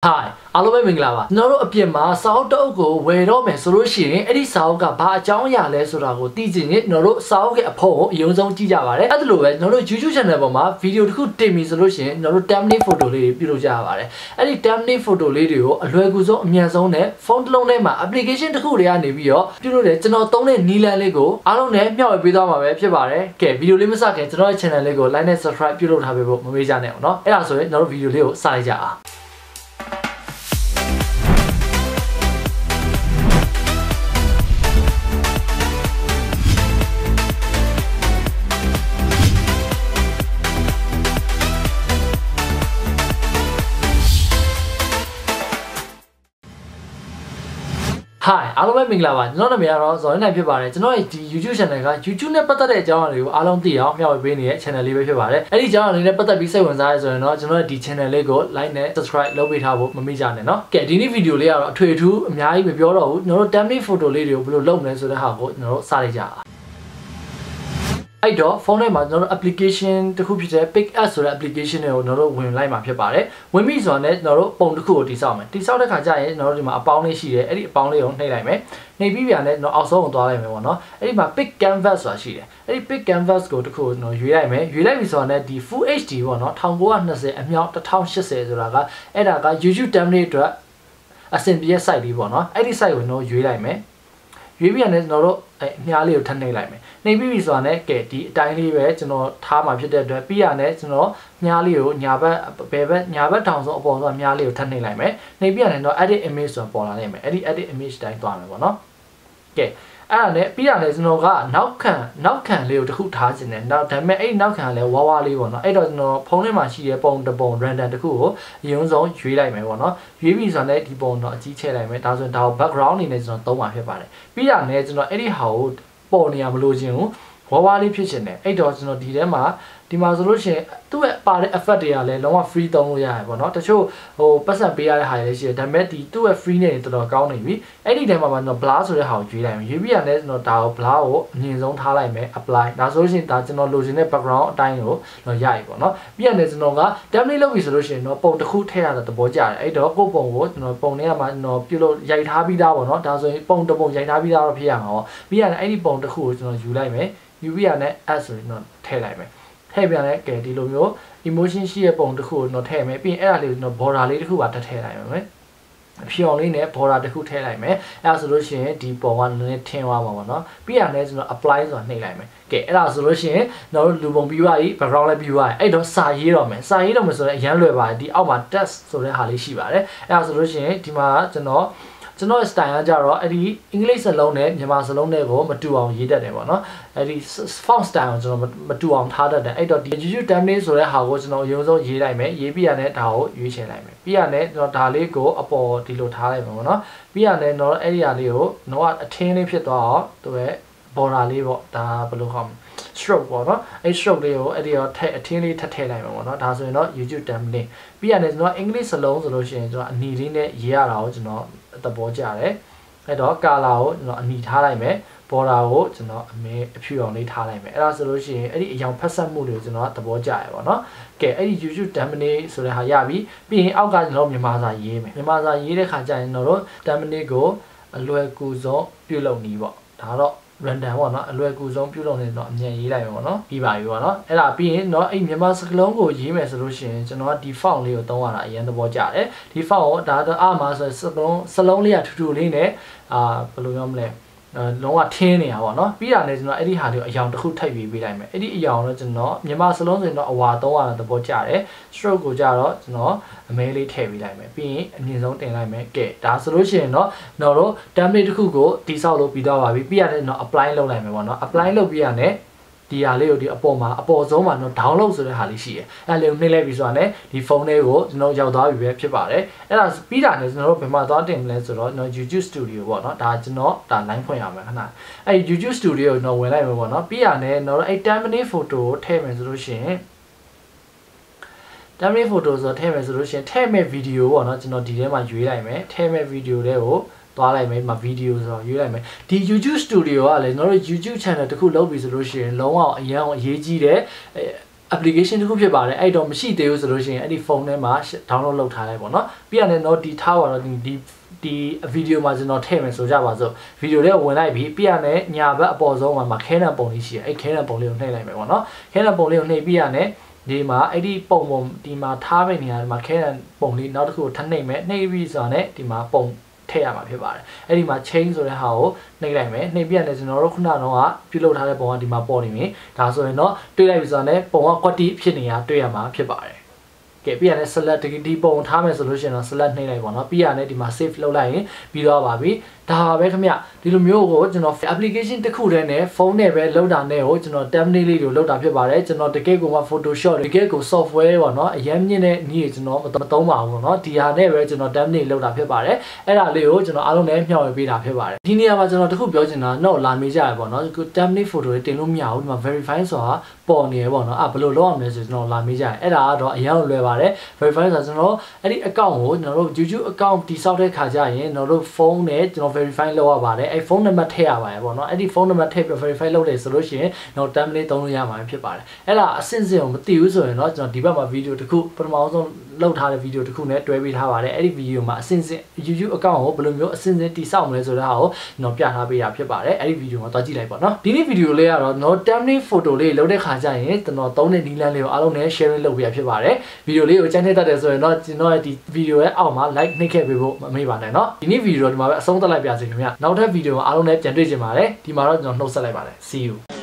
Hi, အားလုံးပဲမင်္ဂလာပါကျွန်တော်တို့အပြင်မှာစာအုပ်တစ်အုပ်ကိုဝယ်တော့မယ်ဆိုလို့ရှိရင်အဲ့ဒီစာအုပ်ကဘာအကြောင်းအရာလဲဆိုတာကိုသိချင်ရင်ကျွန်တော်တို့စာအုပ်ရဲ့အဖို့ကိုအရင်ဆုံးကြည့်ကြပါတယ်အဲ့ဒါလိုပဲကျွန်တော်တို့ YouTube channel ပေါ်မှာ video တစ်ခုတင်ပြီဆိုလို့ရှိရင်ကျွန်တော်တို့ thumbnail photo လေးတွေပြုလုပ်ကြရပါတယ်အဲ့ဒီ thumbnail photo လေးတွေကိုအလွယ်ကူဆုံးအမြန်ဆုံးနဲ့ phone တစ်လုံးထဲမှာ application တစ်ခုတွေကနေပြီးတော့ပြုလုပ်တယ်ကျွန်တော်သုံးတဲ့နည်းလမ်းလေးကိုအားလုံးနဲ့မျှဝေပေးသွားမှာပဲဖြစ်ပါတယ်ကဲ video လေးမစခင်ကျွန်တော်ရဲ့ channel လေးကို like နဲ့ subscribe ပြုလုပ်ထားပေးဖို့မမေ့ကြနဲ့အောင်เนาะအဲ့ဒါဆိုရင်ကျွန်တော်တို့ video လေးကိုစလိုက်ကြအောင်Hi အားလုံးပဲမင်္ဂလာပါကျွန်တော်နာမည်ကတော့ဇော်နေနိုင်ဖြစ်ပါတယ်ကျွန်တော်ရဲ့ဒီ YouTube channel က YouTube နဲ့ပတ်သက်တဲ့အကြောင်းအရာတွေကိုအားလုံးသိအောင်မျှဝေပေးနေတဲ့ channel လေးပဲဖြစ်ပါတယ်အဲ့ဒီအကြောင်းအရာလေးနဲ့ပတ်သက်ပြီးစိတ်ဝင်စားရဆိုရင်တော့ကျွန်တော်ရဲ့ဒီ channel လေးကို like နဲ့ subscribe လုပ်ပေးထားဖို့မမေ့ကြနဲ့เนาะကဲဒီနေ့ video လေးကတော့အထွေထူးအများကြီးမပြောတော့ဘူးကျွန်တော်တို့ thumbnail photo လေးတွေကိုဘယ်လိုလုပ်မလဲဆိုတဲ့ဟာကိုကျွန်တော်တို့စလိုက်ကြအောင်အဲ့တော့ phone ထဲမှာကျွန်တော်တို့ application တစ်ခုဖြစ်တဲ့ pick-up ဆိုတဲ့ application တွေကိုကျွန်တော်တို့ဝင်လိုက်မှာဖြစ်ပါတယ်ဝင်ပြီဆိုတော့လည်းကျွန်တော်တို့ပုံတစ်ခုကိုတိစောက်မယ်တိစောက်တဲ့ခါကျရင်ကျွန်တော်တို့ဒီမှာအပေါင်းလေးရှိတယ်အဲ့ဒီအပေါင်းလေးကိုနှိပ်လိုက်မယ်နှိပ်ပြီးပြန်လည်းကျွန်တော်အောက်ဆုံးကိုသွားလိုက်မယ်ပေါ့နော်အဲ့ဒီမှာ pick canvas ဆိုတာရှိတယ်အဲ့ဒီ pick canvas ကိုတစ်ခုကိုကျွန်တော်ရွေးလိုက်မယ်ရွေးလိုက်ပြီဆိုတော့လည်းဒီ full HD ပေါ့နော်1920အမြောက်1080ဆိုတာကအဲ့ဒါက YouTube thumbnail အတွက်အဆင်ပြေတဲ့ site လေးပေါ့နော်အဲ့ဒီ site ကိုကျွန်တော်ရွေးလိုက်မယ်ရွေးပြန်လည်းကျွန်တော်တို့အမြားလေးကိုထပ်နှိပ်လိုက်မယ်နှိပ်ပြီးပြီဆိုတာနဲ့ကဲဒီအတိုင်းလေးပဲကျွန်တော်ထားမှာဖြစ်တဲ့အတွက်ပြီးရနဲ့ကျွန်တော်မြားလေးကိုညာဘက်ညာဘက်ထောင်ဆုံးအပေါ်ဆုံးမြားလေးကိုထပ်နှိပ်လိုက်မယ်နှိပ်ပြီးရနဲ့တော့ edit image ဆိုတာပေါ်လာနိုင်မယ်အဲ့ဒီ edit image တိုင်းသွားမယ်ပေါ့နော်ကဲအဲ့ဒါနဲ့ပြီးရတယ်ကျွန်တော်ကနောက်ခံလေးကိုတစ်ခုထားခြင်းနဲ့နောက်ဒါပေမဲ့အဲ့ဒီနောက်ခံကလည်းဝါးဝါးလေးပေါ့နော်အဲ့တော့ကျွန်တော်ဖုန်းထဲမှာရှိတဲ့ပုံတစ်ပုံ random တစ်ခုကိုအရင်ဆုံးရွေးလိုက်မယ်ပေါ့နော်ရွေးပြီးဆိုတော့ဒီပုံတော့အကြီးချဲ့လိုက်မယ်ဒါဆိုရင်ဒါကို background အနေနဲ့ကျွန်တော်သုံးမှာဖြစ်ပါတယ်ပြီးရတယ်ကျွန်တော်အဲ့ဒီဟာကိုပေါ်နေရမလို့ခြင်းကိုဝါးဝါးလေးဖြစ်ခြင်းနဲ့အဲ့တော့ကျွန်တော်ဒီထဲမှာဒီမှာဆိုလို့ရှိရင်သူ့ရဲ့ပါတဲ့ effect တွေကလည်းလုံးဝ free သုံးလို့ရတယ်ပေါ့နော်တချို့ဟိုပတ်စံပေးရတဲ့ဟာတွေလည်းရှိတယ်ဒါပေမဲ့ဒီသူ့ရဲ့ free နဲ့တော်တော်ကောင်းနေပြီအဲ့ဒီထဲမှာကျွန်တော် blur ဆိုတဲ့ဟာကိုရွေးလိုက်မယ်ရွေးပြီးရတဲ့ကျွန်တော်ဒါကို blur ကိုအမြင့်ဆုံးထားလိုက်မယ် apply ဒါဆိုလို့ရှိရင်ဒါကျွန်တော်လိုချင်တဲ့ background အတိုင်းကိုတော့ရပြီပေါ့နော်ပြီးရတယ်ကျွန်တော်က template လုပ်ပြီဆိုလို့ရှိရင်တော့ပုံတစ်ခုထည့်ရတာသဘောကျတယ်အဲ့တော့ကိုယ့်ပုံကိုကျွန်တော်ပုံထဲမှာကျွန်တော်ပြုတ်လို့ရိုက်ထားပြီးသားပေါ့နော်ဒါဆိုရင်ပုံတစ်ပုံရိုက်ထားပြီးသားတော့ဖြစ်ရမှာပေါ့ပြီးရတယ်အဲ့ဒီပုံတစ်ခုကိုကျွန်တော်ယူလိုက်မယ်ယူပြီးရတဲ့ add ဆိုရင်တော့ထည့်လိုက်မယ်ထည့်ပြန်လဲကဲဒီလိုမျိုး emotion ရှိတဲ့ပုံတစ်ခုကိုတော့ထည့်မယ်ပြီးရင်အဲ့ဒါလေးကိုကျွန်တော် border လေးတစ်ခုပါထည့်လိုက်မယ်အဖြောင်လေးနဲ့ border တစ်ခုထည့်လိုက်မယ်အဲ့ဒါဆိုလို့ရှိရင်ဒီပုံကလည်းထင်းသွားမှာပေါ့နော်ပြီးရင်လည်းကျွန်တော် apply ဆိုတာနှိပ်လိုက်မယ်ကဲအဲ့ဒါဆိုလို့ရှိရင်ကျွန်တော်တို့လူပုံပြီးသွားပြီ background လည်းပြီးသွားပြီအဲ့တော့စာရေးတော့မယ်စာရေးတော့မယ်ဆိုတော့အရန်လွယ်ပါတယ်ဒီအောက်မှာ text ဆိုတဲ့ဟာလေးရှိပါတယ်အဲ့ဒါဆိုလို့ရှိရင်ဒီမှာကျွန်တော် style ကကြတော့အဲ့ဒီအင်္ဂလိပ်စလုံးနဲ့မြန်မာစလုံးတွေကိုမတူအောင်ရေးတတ်တယ်ပေါ့နော်အဲ့ဒီ font style ကိုကျွန်တော်မတူအောင်ထားတတ်တယ်အဲ့တော့ဒီ YouTube thumbnail ဆိုတဲ့ဟာကိုကျွန်တော်အရင်ဆုံးရေးလိုက်မယ်ရေးပြီးရတဲ့ဒါကိုရွေးချယ်လိုက်မယ်ပြီးရတဲ့ကျွန်တော်ဒါလေးကိုအပေါ်ဒီလိုထားလိုက်မယ်ပေါ့နော်ပြီးရတဲ့တော့အဲ့ဒီဟာလေးကိုတော့အထင်းလေးဖြစ်သွားအောင်သူရဲ့ border လေးပေါ့ဒါဘယ်လိုခေါ်မလဲ stroke ပေါ့နော်အဲ့ stroke လေးကိုအဲ့ဒီတော့အထင်းလေးထပ်ထည့်လိုက်မှာပေါ့နော်ဒါဆိုရင်တော့ YouTube thumbnail ပြီးရတယ်ကျွန်တော်အင်္ဂလိပ်စလုံးဆိုလို့ရှိရင်ကျွန်တော်အနီလေးနဲ့ရေးရတာကိုကျွန်တော်သဘောကျတယ်အဲ့တော့ color ကိုကျွန်တော်အနီထားလိုက်မယ် border ကိုကျွန်တော်အဖြူအောင်လေးထားလိုက်မယ်အဲ့ဒါဆိုလို့ရှိရင်အဲ့ဒီအရောင်ဖက်ဆက်မှုတွေကိုကျွန်တော်သဘောကျရပါတော့ကဲအဲ့ဒီ YouTube thumbnail ဆိုတဲ့ဟာရပြီပြီးရင်အောက်ကကျွန်တော်မြန်မာစာရေးမယ်မြန်မာစာရေးတဲ့ခါကျရင်တော့ thumbnail ကိုအလွယ်ကူဆုံးပြုလုပ်နည်းပေါ့ဒါတော့random ပေါ့နော်အလွယ်ကူဆုံးပြုလုပ်နေတော့အမြန်ရေးလိုက်မယ်ပေါ့နော်ပြီးပါပြီပေါ့နော်အဲ့ဒါပြီးရင်တော့အဲ့မြန်မာစကားလုံးကိုရေးမယ်ဆိုလို့ရှိရင်ကျွန်တော်ကဒီ font လေးကိုသုံးရတာအရင်သဘောကျတယ်ဒီ font ကိုဒါတော့အမှာဆိုစလုံးလေးကထူထူလေးနဲ့ဘယ်လိုပြောမလဲလုံးဝထင်းနေတာပေါ့နော်ပြီးတာလည်းကျွန်တော်အဲ့ဒီဟာလေးကိုအယောင်တစ်ခုထပ်ရွေးပေးလိုက်မယ်အဲ့ဒီအယောင်တော့ကျွန်တော်မြန်မာစလုံးဆိုရင်တော့အဝါ300တာသဘောကျတယ် stroke ကိုကြတော့ကျွန်တော်အမဲလေးထည့်ပေးလိုက်မယ်ပြီးရင်အမြင့်ဆုံးတင်လိုက်မယ်ကဲဒါဆိုလို့ရှိရင်တော့ကျွန်တော်တို့ template တစ်ခုကိုတိစောက်လို့ပြီးသွားပါပြီပြီးရတယ်ကျွန်တော် apply လုပ်လိုက်မယ်ပေါ့နော် apply လုပ်ပြီးရတယ်ဒီဟာလေးကိုဒီအပေါ်ဆုံးမှာတော့ download ဆိုတဲ့ဟာလေးရှိတယ်အဲ့လေးကိုနှိပ်လိုက်ပြီးဆိုတော့လည်းဒီဖုန်းလေးကိုကျွန်တော်ရောက်သွားပြီပဲဖြစ်ပါတယ်အဲ့ဒါပြီးတာနဲ့ကျွန်တော်တို့ဘယ်မှာသွားတင်မလဲဆိုတော့ကျွန်တော် YouTube Studio ပေါ့နော်ဒါကျွန်တော်ဒါ line ဖွင့်ရမယ်ခဏအဲ့ YouTube Studio ကိုကျွန်တော်ဝင်လိုက်မယ်ပေါ့နော်ပြီးရနဲ့ကျွန်တော်တို့အဲ့ thumbnail photo ကိုထည့်မယ်ဆိုလို့ရှိရင် thumbnail photo ဆိုထည့်မယ်ဆိုလို့ရှိရင်ထည့်မဲ့ video ပေါ့နော်ကျွန်တော်ဒီထဲမှာရွေးလိုက်မယ်ထည့်မဲ့ video တွေကိုသွားလိုက်မယ်မှာ video ဆိုတော့ရွေးလိုက်မယ်ဒီ YouTube Studio ကလည်းကျွန်တော်တို့ YouTube channel တစ်ခုလုပ်ပြီဆိုလို့ရှိရင်လုံးဝအရန်အရေးကြီးတယ် application တစ်ခုဖြစ်ပါတယ်အဲ့တော့မရှိသေးဘူးဆိုလို့ရှိရင်အဲ့ဒီဖုန်းထဲမှာ download လုပ်ထားလိုက်ပေါ့နော်ပြီးရတယ်တော့ဒီထားပါတော့ဒီ video မှာကျွန်တော်ထည့်မယ်ဆိုကြပါစို့ video လေးဝင်လိုက်ပြီးပြရတယ်ညာဘက်အပေါ်ဆုံးမှာခဲနံပုံလေးရှိတယ်အဲ့ခဲနံပုံလေးကိုနှိပ်လိုက်မယ်ပေါ့နော်ခဲနံပုံလေးကိုနှိပ်ပြီးရတယ်ဒီမှာအဲ့ဒီပုံဒီမှာထားမယ့်နေရာဒီမှာခဲနံပုံလေးနောက်တစ်ခုကိုထပ်နှိပ်မယ်နှိပ်ပြီးဆိုတာနဲ့ဒီမှာပုံထည့်ရမှာဖြစ်ပါတယ်အဲ့ဒီမှာ change ဆိုတဲ့ဟာကိုနှိပ်လိုက်မယ်နှိပ်ပြရတယ်ကျွန်တော်တို့ခုနကတော့ပြုလုပ်ထားတဲ့ပုံကဒီမှာပေါ်နေပြီဒါဆိုရင်တော့တွေ့လိုက်ပြီဆိုတာနဲ့ပုံက quality ဖြစ်နေတာတွေ့ရမှာဖြစ်ပါတယ်ကဲပြီးရတယ် select ဒီပုံထားမယ်ဆိုလို့ရှိရင်တော့ select နှိပ်လိုက်ပါတော့ပြီးရတယ်ဒီမှာ save လုပ်လိုက်ရင်ပြီးတော့ပါပြီဒါပဲခင်ဗျဒီလိုမျိုးကိုကျွန်တော် application တစ်ခုတည်းနဲ့ဖုန်းနဲ့ပဲလုပ်တာနဲ့ကိုကျွန်တော် thumbnail လေးကိုလုပ်တာဖြစ်ပါတယ်ကျွန်တော်တကယ်ကိုမှ Photoshop တကယ်ကို software ပေါ့နော်အရင်မြင့်တဲ့နည်းကိုကျွန်တော်မသုံးပါဘူးပေါ့နော်ဒီဟာနဲ့ပဲကျွန်တော် thumbnail လုပ်တာဖြစ်ပါတယ်အဲ့ဒါလေးကိုကျွန်တော်အားလုံးနဲ့မျှဝေပေးတာဖြစ်ပါတယ်ဒီနေရာမှာကျွန်တော်တခုပြောချင်တာတော့လာမေးကြရပေါ့နော်ဒီ thumbnail photo တွေတင်လို့မရဘူးဒီမှာ verify ဆိုတာပေါ်နေရပေါ့နော်ဘယ်လိုလုပ်ရမလဲဆိုကျွန်တော်လာမေးကြရအဲ့ဒါကတော့အရင်လွယ်ပါတယ် verify ဆိုတာကျွန်တော်အဲ့ဒီ account ကိုကျွန်တော်တို့ YouTube account တိစောက်တဲ့ခါကျရင်ကျွန်တော်တို့ဖုန်းနဲ့ကျွန်တော် verify လုပ်ရပါတယ်အဲ့ဖုန်းနံပါတ်ထည့်ရပါတယ်ပေါ့နော်အဲ့ဒီဖုန်းနံပါတ်ထည့်ပြီး verify လုပ်တယ်ဆိုလို့ရှိရင်တော့ thumbnail သုံးလို့ရမှာဖြစ်ပါတယ်အဲ့ဒါအဆင့်ကိုမသိဘူးဆိုရင်တော့ကျွန်တော်ဒီဘက်မှာ video တစ်ခုပထမဆုံးလုပ်ထားတဲ့ video တစ်ခုနဲ့တွဲပေးထားပါတယ်အဲ့ဒီ video မှာအဆင့် YouTube account ကိုဘယ်လိုမျိုးအဆင့်တိစောက်မလဲဆိုတဲ့ဟာကိုကျွန်တော်ပြထားပေးတာဖြစ်ပါတယ်အဲ့ဒီ video မှာသွားကြည့်လိုက်ပါနော်ဒီနေ့ video လေးကတော့ကျွန်တော် thumbnail photo လေးလုပ်တဲ့ခါကျရင်ကျွန်တော်သုံးတဲ့နည်းလမ်းလေးကိုအားလုံးနဲ့ sharing လုပ်ပေးရဖြစ်ပါတယ် video လေးကိုကြိုက်နေတတ်တယ်ဆိုရင်တော့ကျွန်တော်ရဲ့ဒီ video ရဲ့အောက်မှာ like နှိပ်ခဲ့ပေးဖို့မမေ့ပါနဲ့เนาะဒီနေ့ video ဒီမှာပဲအဆုံးသတ်လိုက်ပါစေခင်ဗျနောက်ထပ် video မှာအားလုံးနဲ့ပြန်တွေ့ကြပါမယ်ဒီမှာတော့ကျွန်တော်နှုတ်ဆက်လိုက်ပါတယ် see you